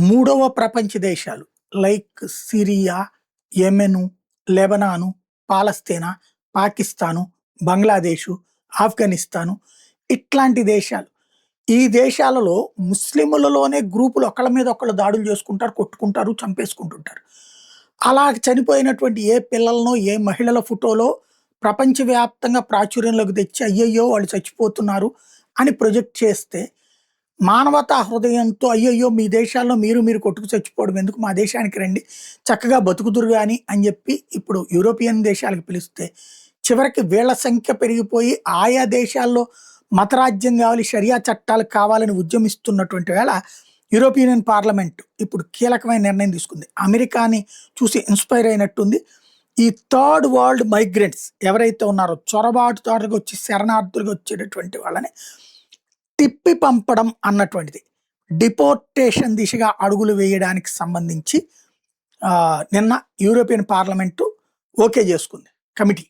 మూడవ ప్రపంచ దేశాలు లైక్ సిరియా, యెమెను, లెబనాను, పాలస్తీనా, పాకిస్తాను, బంగ్లాదేశు, ఆఫ్ఘనిస్తాను ఇట్లాంటి దేశాలు. ఈ దేశాలలో ముస్లిములలోనే గ్రూపులు ఒకళ్ళ మీద ఒకళ్ళు దాడులు చేసుకుంటారు, కొట్టుకుంటారు, చంపేసుకుంటుంటారు. అలా చనిపోయినటువంటి ఏ పిల్లలనో, ఏ మహిళల ఫోటోలో ప్రపంచవ్యాప్తంగా ప్రాచుర్యంలోకి తెచ్చి అయ్యయ్యో! వాళ్ళు చచ్చిపోతున్నారు అని ప్రొజెక్ట్ చేస్తే మానవతా హృదయంతో అయ్యయ్యో! మీ దేశాల్లో మీరు కొట్టుకు చచ్చిపోవడం ఎందుకు? మా దేశానికి రండి. చక్కగా బతుకుదురు గాని అని జెప్పి ఇప్పుడు యూరోపియన్ దేశాలకు పిలిస్తే, చివరికి వీళ్ళ సంఖ్య పెరిగిపోయి ఆయా దేశాల్లో మతరాజ్యం గావాలి, షరియా చట్టాలు కావాలని ఉద్యమిస్తున్నటువంటి వేళ యూరోపియన్ యూనియన్ పార్లమెంట్ ఇప్పుడు కీలకమైన నిర్ణయం తీసుకుంది. అమెరికాని చూసి ఇన్‌స్పైర్ అయినట్టుంది. ఈ థర్డ్ వరల్డ్ మైగ్రెంట్స్ ఎవరైతే ఉన్నారో చొరబాటుదారులుగా వచ్చి శరణార్థులుగా వచ్చేటటువంటి వాళ్ళని తిప్పి పంపడం అన్నటువంటిది. డిపోర్టేషన్ దిశగా అడుగులు వేయడానికి సంబంధించి నిన్న యూరోపియన్ పార్లమెంటు ఓకే చేసుకుంది కమిటీ.